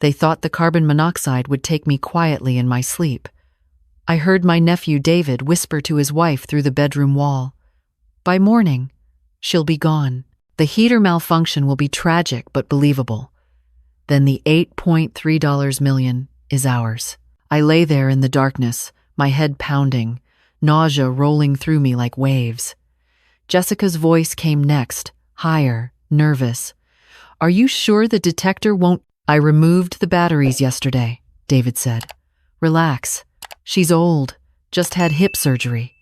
They thought the carbon monoxide would take me quietly in my sleep. I heard my nephew David whisper to his wife through the bedroom wall, "By morning, she'll be gone. The heater malfunction will be tragic but believable. Then the $8.3 million is ours." I lay there in the darkness, my head pounding, nausea rolling through me like waves. Jessica's voice came next, higher, nervous. "Are you sure the detector won't—" "I removed the batteries yesterday," David said. "Relax. She's old, just had hip surgery.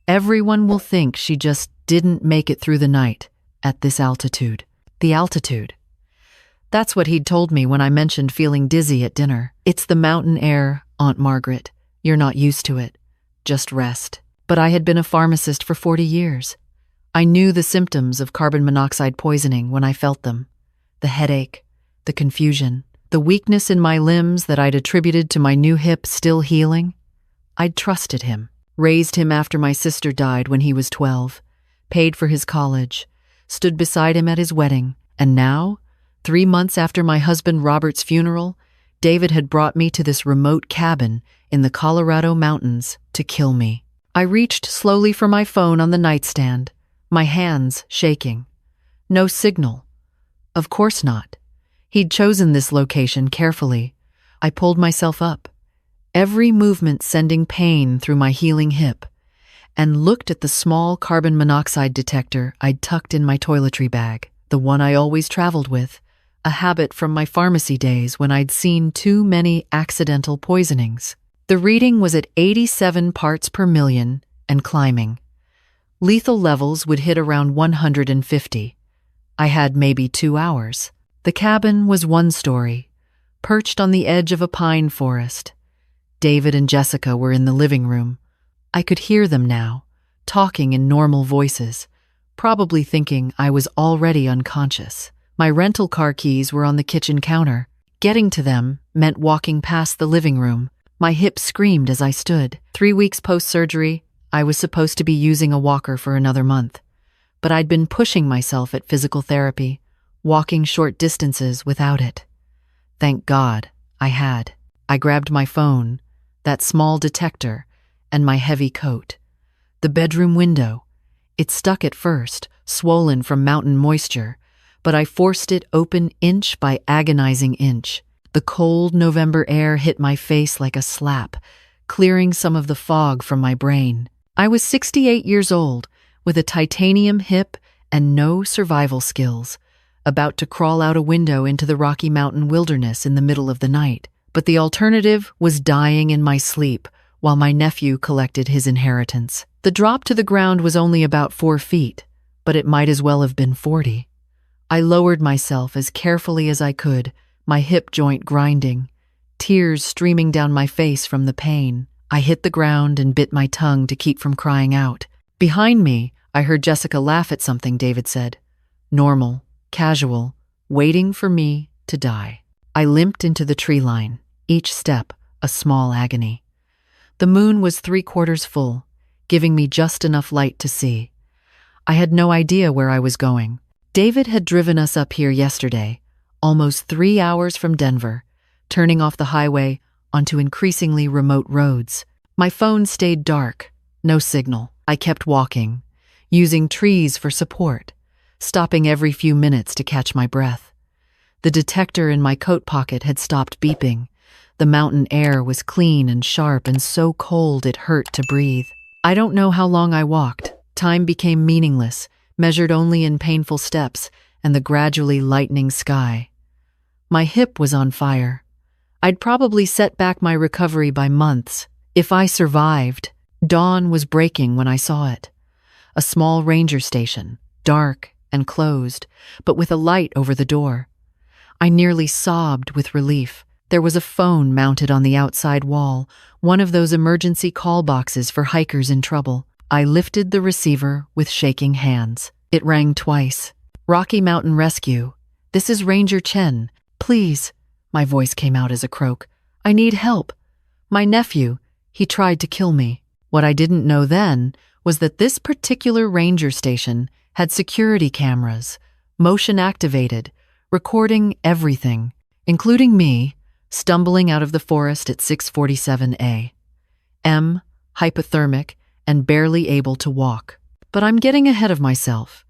Everyone will think she just didn't make it through the night at this altitude." The altitude. That's what he'd told me when I mentioned feeling dizzy at dinner. "It's the mountain air, Aunt Margaret. You're not used to it. Just rest." But I had been a pharmacist for 40 years. I knew the symptoms of carbon monoxide poisoning when I felt them. The headache, the confusion, the weakness in my limbs that I'd attributed to my new hip still healing. I'd trusted him, raised him after my sister died when he was 12, paid for his college, stood beside him at his wedding, and now, 3 months after my husband Robert's funeral, David had brought me to this remote cabin in the Colorado mountains to kill me. I reached slowly for my phone on the nightstand, my hands shaking. No signal. Of course not. He'd chosen this location carefully. I pulled myself up, every movement sending pain through my healing hip, and looked at the small carbon monoxide detector I'd tucked in my toiletry bag, the one I always traveled with, a habit from my pharmacy days when I'd seen too many accidental poisonings. The reading was at 87 parts per million and climbing. Lethal levels would hit around 150. I had maybe 2 hours. The cabin was one story, perched on the edge of a pine forest. David and Jessica were in the living room. I could hear them now, talking in normal voices, probably thinking I was already unconscious. My rental car keys were on the kitchen counter. Getting to them meant walking past the living room. My hip screamed as I stood. 3 weeks post-surgery, I was supposed to be using a walker for another month. But I'd been pushing myself at physical therapy, walking short distances without it. Thank God I had. I grabbed my phone, that small detector, and my heavy coat. The bedroom window. It stuck at first, swollen from mountain moisture, but I forced it open inch by agonizing inch. The cold November air hit my face like a slap, clearing some of the fog from my brain. I was 68 years old, with a titanium hip and no survival skills, about to crawl out a window into the Rocky Mountain wilderness in the middle of the night. But the alternative was dying in my sleep while my nephew collected his inheritance. The drop to the ground was only about 4 feet, but it might as well have been 40. I lowered myself as carefully as I could, my hip joint grinding, tears streaming down my face from the pain. I hit the ground and bit my tongue to keep from crying out. Behind me, I heard Jessica laugh at something David said. Normal, casual, waiting for me to die. I limped into the tree line, each step a small agony. The moon was 3/4 full, giving me just enough light to see. I had no idea where I was going. David had driven us up here yesterday, almost 3 hours from Denver, turning off the highway onto increasingly remote roads. My phone stayed dark, no signal. I kept walking, using trees for support, stopping every few minutes to catch my breath. The detector in my coat pocket had stopped beeping. The mountain air was clean and sharp and so cold it hurt to breathe. I don't know how long I walked. Time became meaningless, measured only in painful steps and the gradually lightening sky. My hip was on fire. I'd probably set back my recovery by months. If I survived, dawn was breaking when I saw it. A small ranger station, dark and closed, but with a light over the door. I nearly sobbed with relief. There was a phone mounted on the outside wall, one of those emergency call boxes for hikers in trouble. I lifted the receiver with shaking hands. It rang twice. "Rocky Mountain Rescue. This is Ranger Chen. Please." My voice came out as a croak. "I need help. My nephew, he tried to kill me." What I didn't know then was that this particular ranger station had security cameras, motion activated, recording everything, including me, stumbling out of the forest at 6:47 a.m., hypothermic and barely able to walk. But I'm getting ahead of myself.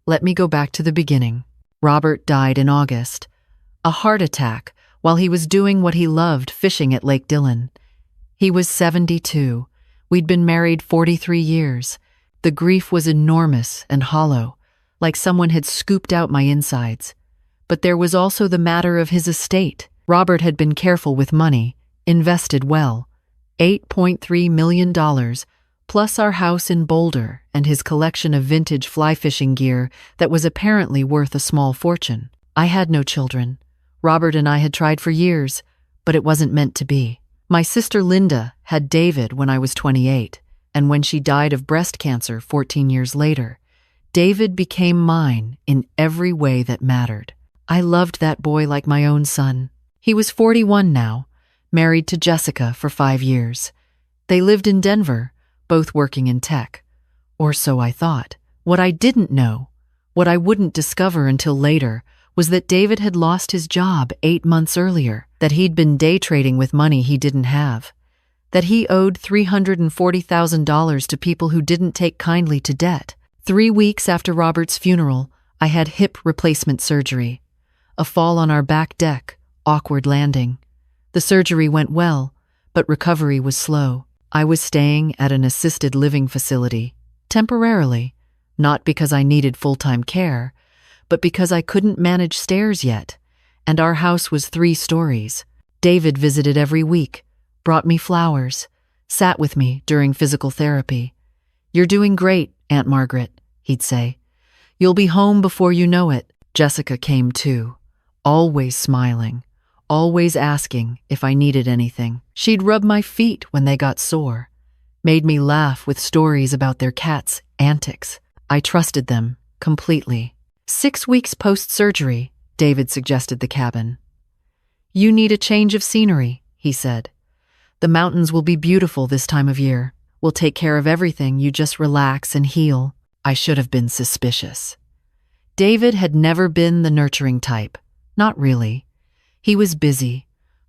Let me go back to the beginning. Robert died in August. A heart attack while he was doing what he loved, fishing at Lake Dillon. He was 72. We'd been married 43 years. The grief was enormous and hollow, like someone had scooped out my insides. But there was also the matter of his estate. Robert had been careful with money, invested well. $8.3 million, plus our house in Boulder and his collection of vintage fly fishing gear that was apparently worth a small fortune. I had no children. Robert and I had tried for years, but it wasn't meant to be. My sister Linda had David when I was 28, and when she died of breast cancer 14 years later, David became mine in every way that mattered. I loved that boy like my own son. He was 41 now, married to Jessica for 5 years. They lived in Denver, both working in tech. Or so I thought. What I didn't know, what I wouldn't discover until later, was that David had lost his job 8 months earlier, that he'd been day trading with money he didn't have, that he owed $340,000 to people who didn't take kindly to debt. 3 weeks after Robert's funeral, I had hip replacement surgery. A fall on our back deck, awkward landing. The surgery went well, but recovery was slow. I was staying at an assisted living facility, temporarily, not because I needed full-time care, but because I couldn't manage stairs yet, and our house was 3 stories. David visited every week, brought me flowers, sat with me during physical therapy. "You're doing great, Aunt Margaret," he'd say. "You'll be home before you know it." Jessica came too, always smiling, always asking if I needed anything. She'd rub my feet when they got sore, made me laugh with stories about their cats' antics. I trusted them completely. 6 weeks post-surgery, David suggested the cabin. "You need a change of scenery," he said. "The mountains will be beautiful this time of year. We'll take care of everything, you just relax and heal." I should have been suspicious. David had never been the nurturing type. Not really. He was busy,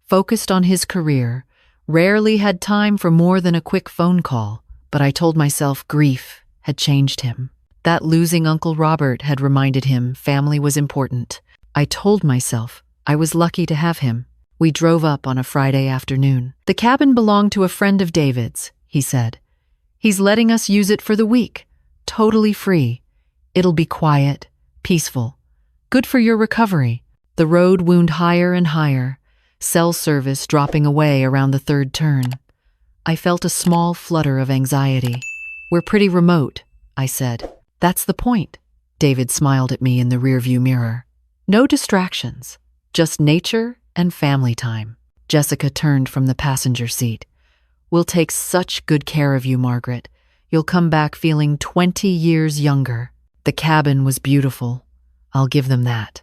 focused on his career, rarely had time for more than a quick phone call, but I told myself grief had changed him. That losing Uncle Robert had reminded him family was important. I told myself I was lucky to have him. We drove up on a Friday afternoon. "The cabin belonged to a friend of David's," he said. "He's letting us use it for the week, totally free. It'll be quiet, peaceful. Good for your recovery." The road wound higher and higher, cell service dropping away around the 3rd turn. I felt a small flutter of anxiety. "We're pretty remote," I said. "That's the point." David smiled at me in the rearview mirror. "No distractions, just nature and family time." Jessica turned from the passenger seat. "We'll take such good care of you, Margaret. You'll come back feeling 20 years younger." The cabin was beautiful. I'll give them that.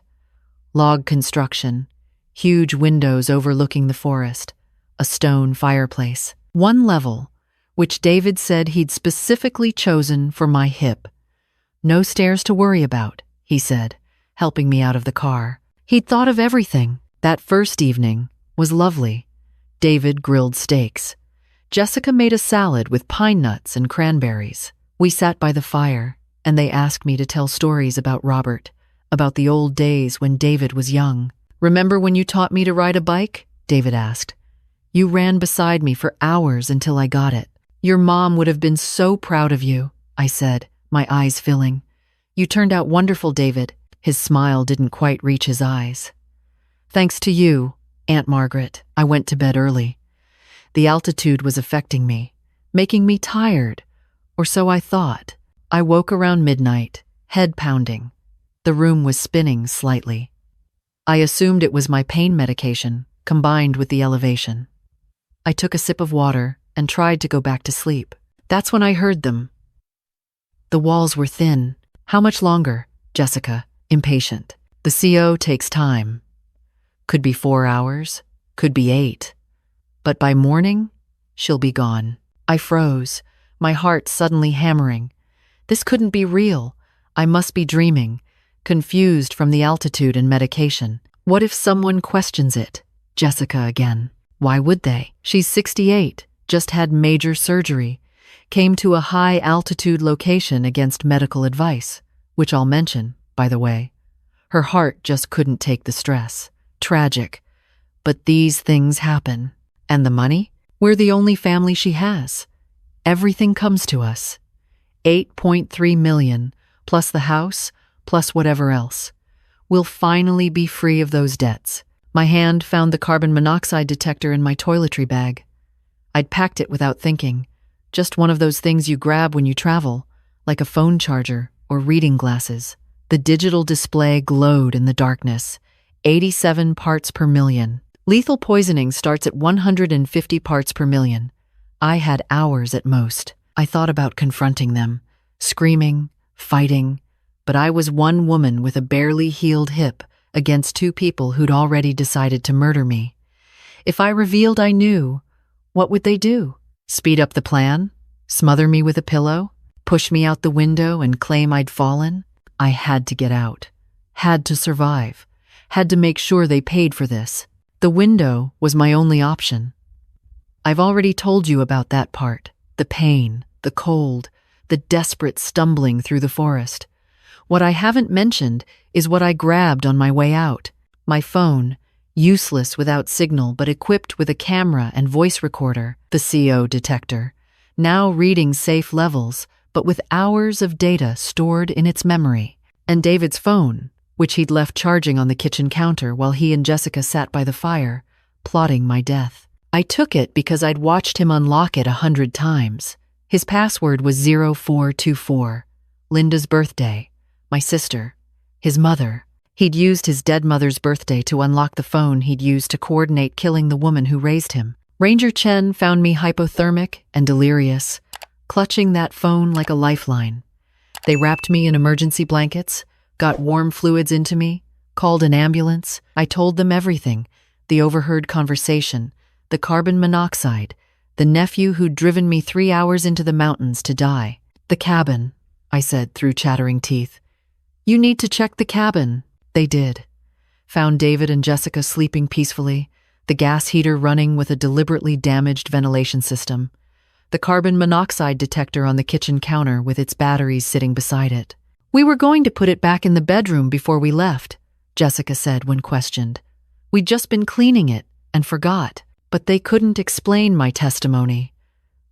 Log construction, huge windows overlooking the forest, a stone fireplace. 1 level, which David said he'd specifically chosen for my hip. "No stairs to worry about," he said, helping me out of the car. He'd thought of everything. That first evening was lovely. David grilled steaks. Jessica made a salad with pine nuts and cranberries. We sat by the fire, and they asked me to tell stories about Robert, about the old days when David was young. "Remember when you taught me to ride a bike?" David asked. "You ran beside me for hours until I got it. Your mom would have been so proud of you," I said, my eyes filling. "You turned out wonderful, David." His smile didn't quite reach his eyes. "Thanks to you, Aunt Margaret." I went to bed early. The altitude was affecting me, making me tired, or so I thought. I woke around midnight, head pounding. The room was spinning slightly. I assumed it was my pain medication, combined with the elevation. I took a sip of water and tried to go back to sleep. That's when I heard them. The walls were thin. "How much longer?" Jessica, impatient. "The CO takes time. Could be 4 hours, could be 8. But by morning, she'll be gone." I froze, my heart suddenly hammering. This couldn't be real. I must be dreaming, confused from the altitude and medication. What if someone questions it? Jessica again. Why would they? She's 68, just had major surgery, came to a high-altitude location against medical advice, which I'll mention, by the way. Her heart just couldn't take the stress. Tragic. But these things happen. And the money? We're the only family she has. Everything comes to us. 8.3 million, plus the house, plus whatever else. We'll finally be free of those debts. My hand found the carbon monoxide detector in my toiletry bag. I'd packed it without thinking. Just one of those things you grab when you travel, like a phone charger or reading glasses. The digital display glowed in the darkness. 87 parts per million. Lethal poisoning starts at 150 parts per million. I had hours at most. I thought about confronting them, screaming, fighting, but I was one woman with a barely healed hip against two people who'd already decided to murder me. If I revealed I knew, what would they do? Speed up the plan? Smother me with a pillow? Push me out the window and claim I'd fallen? I had to get out. Had to survive. Had to make sure they paid for this. The window was my only option. I've already told you about that part. The pain, the cold, the desperate stumbling through the forest. What I haven't mentioned is what I grabbed on my way out. My phone, useless without signal but equipped with a camera and voice recorder, the CO detector, now reading safe levels but with hours of data stored in its memory. And David's phone, which he'd left charging on the kitchen counter while he and Jessica sat by the fire, plotting my death. I took it because I'd watched him unlock it 100 times. His password was 0424, Linda's birthday, my sister, his mother. He'd used his dead mother's birthday to unlock the phone he'd used to coordinate killing the woman who raised him. Ranger Chen found me hypothermic and delirious, clutching that phone like a lifeline. They wrapped me in emergency blankets, got warm fluids into me, called an ambulance. I told them everything, the overheard conversation, the carbon monoxide, the nephew who'd driven me 3 hours into the mountains to die. The cabin, I said through chattering teeth. You need to check the cabin. They did. Found David and Jessica sleeping peacefully, the gas heater running with a deliberately damaged ventilation system, the carbon monoxide detector on the kitchen counter with its batteries sitting beside it. We were going to put it back in the bedroom before we left, Jessica said when questioned. We'd just been cleaning it and forgot. But they couldn't explain my testimony.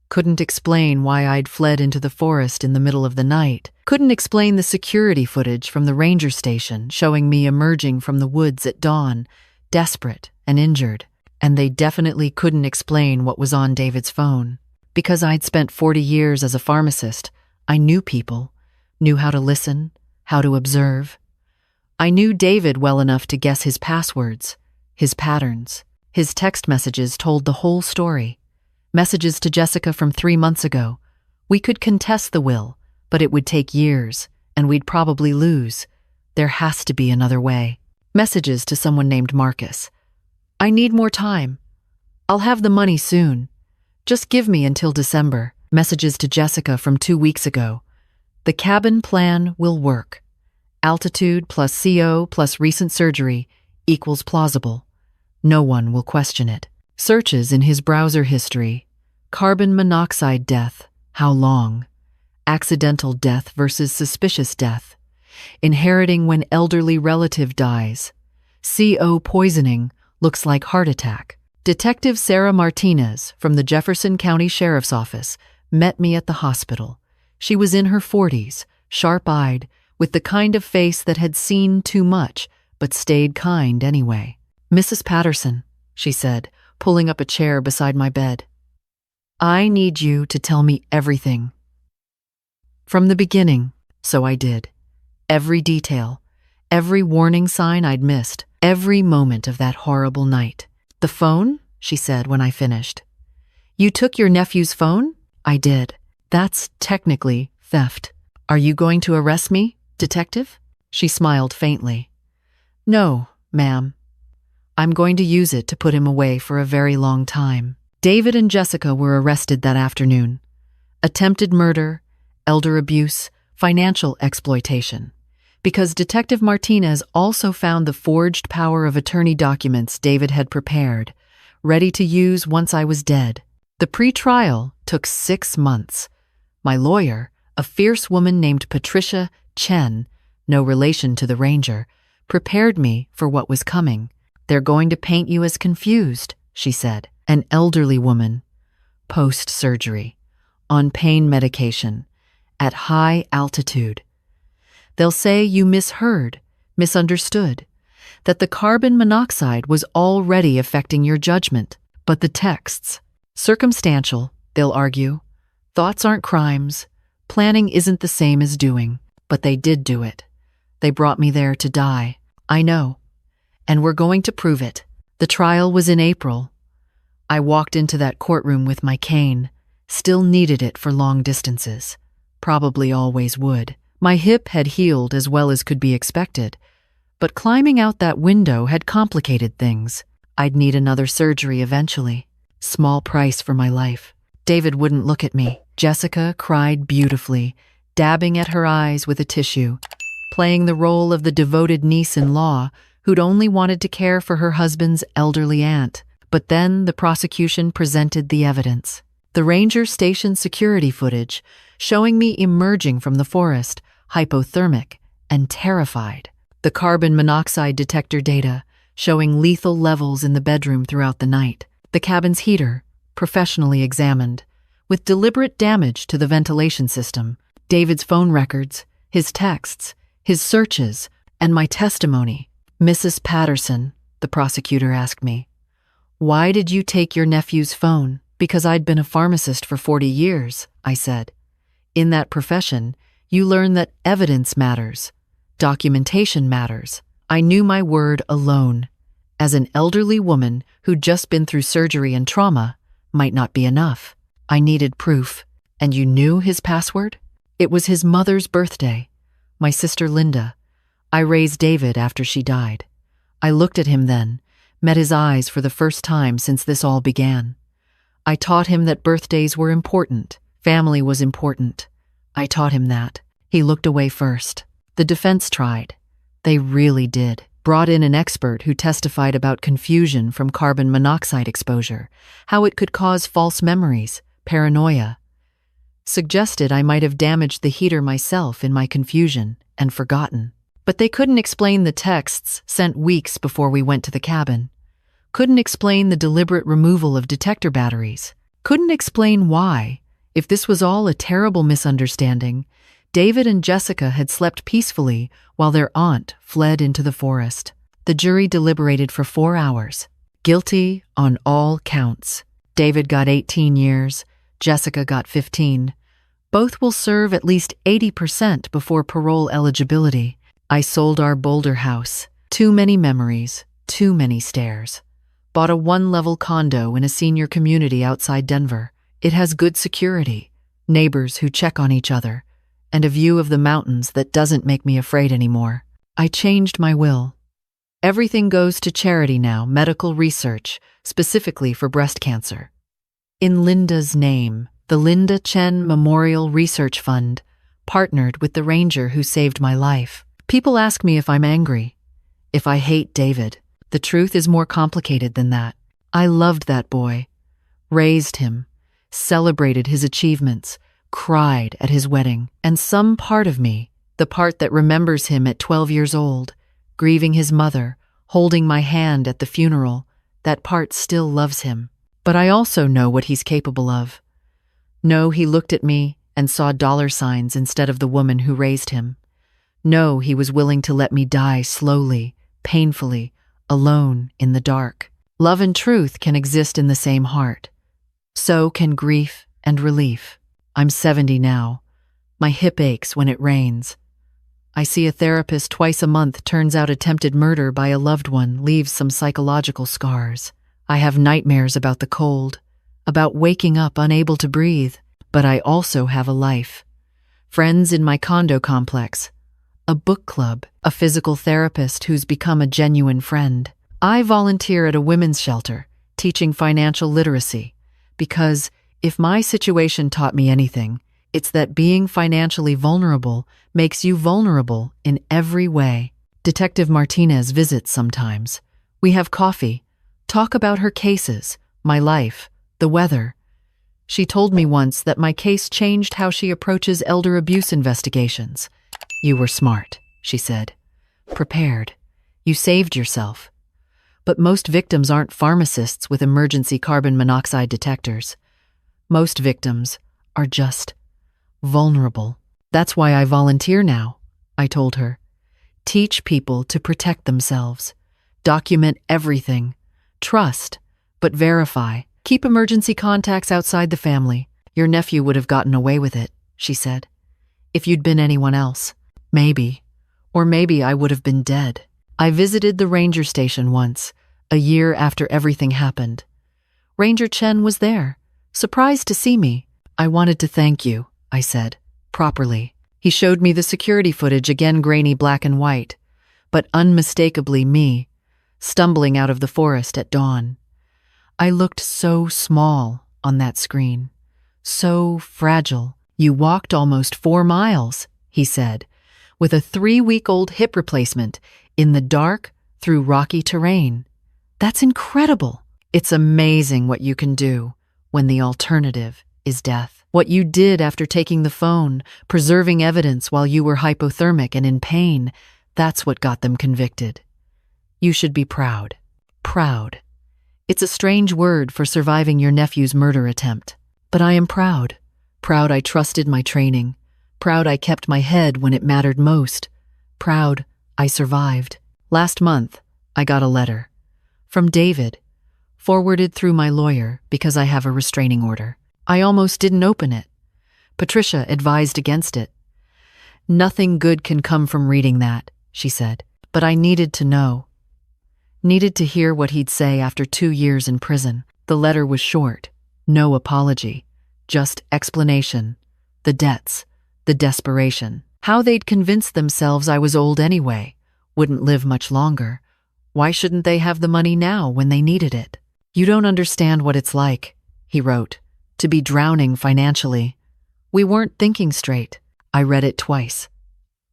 Couldn't explain why I'd fled into the forest in the middle of the night. Couldn't explain the security footage from the ranger station showing me emerging from the woods at dawn, desperate and injured. And they definitely couldn't explain what was on David's phone. Because I'd spent 40 years as a pharmacist, I knew people, knew how to listen, how to observe. I knew David well enough to guess his passwords, his patterns. His text messages told the whole story. Messages to Jessica from 3 months ago. We could contest the will, but it would take years, and we'd probably lose. There has to be another way. Messages to someone named Marcus. I need more time. I'll have the money soon. Just give me until December. Messages to Jessica from 2 weeks ago. The cabin plan will work. Altitude plus CO plus recent surgery equals plausible. No one will question it. Searches in his browser history. Carbon monoxide death. How long? Accidental death versus suspicious death. Inheriting when elderly relative dies. CO poisoning looks like heart attack. Detective Sarah Martinez from the Jefferson County Sheriff's Office met me at the hospital. She was in her 40s, sharp-eyed, with the kind of face that had seen too much, but stayed kind anyway. Mrs. Patterson, she said, pulling up a chair beside my bed. I need you to tell me everything. From the beginning, so I did. Every detail, every warning sign I'd missed, every moment of that horrible night. The phone? She said when I finished. You took your nephew's phone? I did. That's technically theft. Are you going to arrest me, detective? She smiled faintly. No, ma'am. I'm going to use it to put him away for a very long time. David and Jessica were arrested that afternoon. Attempted murder, elder abuse, financial exploitation. because Detective Martinez also found the forged power of attorney documents David had prepared, ready to use once I was dead. The pre-trial took 6 months. My lawyer, a fierce woman named Patricia Chen, no relation to the ranger, prepared me for what was coming. "They're going to paint you as confused," she said. An elderly woman, post-surgery, on pain medication, at high altitude. "They'll say you misheard, misunderstood, that the carbon monoxide was already affecting your judgment. But the texts, circumstantial, they'll argue. Thoughts aren't crimes. Planning isn't the same as doing. But they did do it. They brought me there to die. I know. And we're going to prove it." The trial was in April. I walked into that courtroom with my cane, still needed it for long distances. Probably always would. My hip had healed as well as could be expected, but climbing out that window had complicated things. I'd need another surgery eventually. Small price for my life. David wouldn't look at me. Jessica cried beautifully, dabbing at her eyes with a tissue, playing the role of the devoted niece-in-law who'd only wanted to care for her husband's elderly aunt. But then the prosecution presented the evidence. The ranger station security footage showing me emerging from the forest, hypothermic and terrified. The carbon monoxide detector data showing lethal levels in the bedroom throughout the night. The cabin's heater, professionally examined, with deliberate damage to the ventilation system. David's phone records, his texts, his searches, and my testimony. "Mrs. Patterson," the prosecutor asked me, "why did you take your nephew's phone?" "Because I'd been a pharmacist for 40 years, I said. "In that profession, you learn that evidence matters. Documentation matters." I knew my word alone, as an elderly woman who'd just been through surgery and trauma, might not be enough. I needed proof. "And you knew his password?" "It was his mother's birthday. My sister Linda. I raised David after she died. I looked at him then, met his eyes for the first time since this all began. I taught him that birthdays were important. Family was important. I taught him that." He looked away first. The defense tried. They really did. Brought in an expert who testified about confusion from carbon monoxide exposure, how it could cause false memories, paranoia. Suggested I might have damaged the heater myself in my confusion and forgotten. But they couldn't explain the texts sent weeks before we went to the cabin. Couldn't explain the deliberate removal of detector batteries. Couldn't explain why, if this was all a terrible misunderstanding, David and Jessica had slept peacefully while their aunt fled into the forest. The jury deliberated for 4 hours. Guilty on all counts. David got 18 years, Jessica got 15. Both will serve at least 80% before parole eligibility. I sold our Boulder house. Too many memories, too many stairs. Bought a 1-level condo in a senior community outside Denver. It has good security, neighbors who check on each other, and a view of the mountains that doesn't make me afraid anymore. I changed my will. Everything goes to charity now, medical research, specifically for breast cancer. In Linda's name, the Linda Chen Memorial Research Fund, partnered with the ranger who saved my life. People ask me if I'm angry, if I hate David. The truth is more complicated than that. I loved that boy, raised him, celebrated his achievements, cried at his wedding, and some part of me, the part that remembers him at 12 years old, grieving his mother, holding my hand at the funeral, that part still loves him. But I also know what he's capable of. Know he looked at me and saw dollar signs instead of the woman who raised him. Know he was willing to let me die slowly, painfully, alone in the dark. Love and truth can exist in the same heart. So can grief and relief. I'm 70 now. My hip aches when it rains. I see a therapist twice a month. Turns out attempted murder by a loved one leaves some psychological scars. I have nightmares about the cold, about waking up unable to breathe. But I also have a life. Friends in my condo complex. A book club, a physical therapist who's become a genuine friend. I volunteer at a women's shelter, teaching financial literacy, because if my situation taught me anything, It's that being financially vulnerable makes you vulnerable in every way. Detective Martinez visits sometimes. We have coffee, talk about her cases, my life, the weather. She told me once that my case changed how she approaches elder abuse investigations. You were smart, she said. Prepared. You saved yourself. But most victims aren't pharmacists with emergency carbon monoxide detectors. Most victims are just vulnerable. That's why I volunteer now, I told her. Teach people to protect themselves. Document everything. Trust, but verify. Keep emergency contacts outside the family. Your nephew would have gotten away with it, she said. If you'd been anyone else. Maybe. Or maybe I would have been dead. I visited the ranger station once, a year after everything happened. Ranger Chen was there, surprised to see me. I wanted to thank you, I said, properly. He showed me the security footage, again grainy black and white, but unmistakably me, stumbling out of the forest at dawn. I looked so small on that screen, so fragile. You walked almost 4 miles, he said, with a 3-week-old hip replacement in the dark through rocky terrain. That's incredible. It's amazing what you can do when the alternative is death. What you did after taking the phone, preserving evidence while you were hypothermic and in pain, that's what got them convicted. You should be proud. Proud. It's a strange word for surviving your nephew's murder attempt. But I am proud. Proud I trusted my training. Proud I kept my head when it mattered most. Proud I survived. Last month, I got a letter. From David, forwarded through my lawyer because I have a restraining order. I almost didn't open it. Patricia advised against it. Nothing good can come from reading that, she said. But I needed to know. Needed to hear what he'd say after 2 years in prison. The letter was short. No apology. Just explanation. The debts. The desperation. How they'd convinced themselves I was old anyway. Wouldn't live much longer. Why shouldn't they have the money now when they needed it? You don't understand what it's like, he wrote, to be drowning financially. We weren't thinking straight. I read it twice.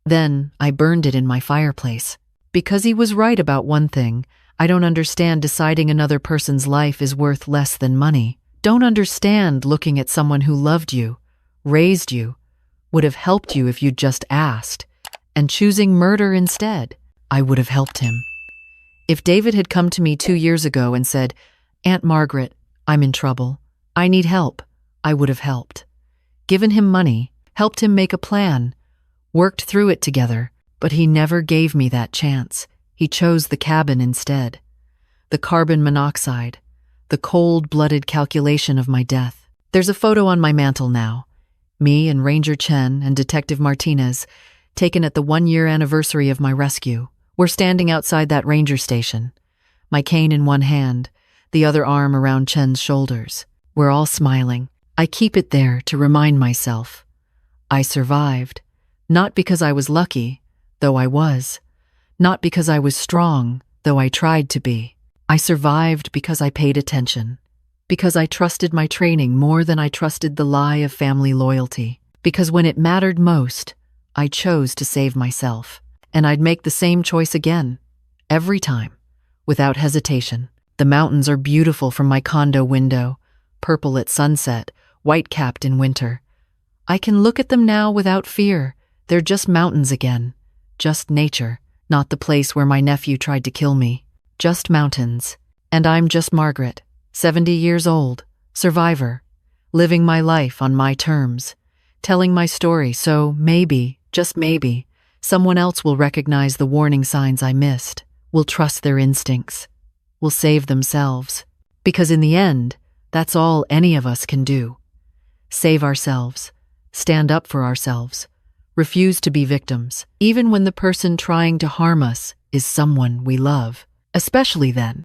Then I burned it in my fireplace. Because he was right about one thing, I don't understand deciding another person's life is worth less than money. Don't understand looking at someone who loved you, raised you, would have helped you if you'd just asked, and choosing murder instead. I would have helped him. If David had come to me 2 years ago and said, Aunt Margaret, I'm in trouble. I need help. I would have helped. Given him money, helped him make a plan, worked through it together, but he never gave me that chance. He chose the cabin instead. The carbon monoxide, the cold-blooded calculation of my death. There's a photo on my mantle now. Me and Ranger Chen and Detective Martinez, taken at the 1-year anniversary of my rescue. We're standing outside that ranger station, my cane in one hand, the other arm around Chen's shoulders. We're all smiling. I keep it there to remind myself. I survived, not because I was lucky, though I was, not because I was strong, though I tried to be. I survived because I paid attention, because I trusted my training more than I trusted the lie of family loyalty, because when it mattered most, I chose to save myself. And I'd make the same choice again, every time, without hesitation. The mountains are beautiful from my condo window, purple at sunset, white-capped in winter. I can look at them now without fear. They're just mountains again, just nature, not the place where my nephew tried to kill me. Just mountains. And I'm just Margaret, 70 years old, survivor, living my life on my terms, telling my story so maybe, just maybe, someone else will recognize the warning signs I missed, will trust their instincts, will save themselves. Because in the end, that's all any of us can do. Save ourselves, stand up for ourselves, refuse to be victims, even when the person trying to harm us is someone we love, especially then.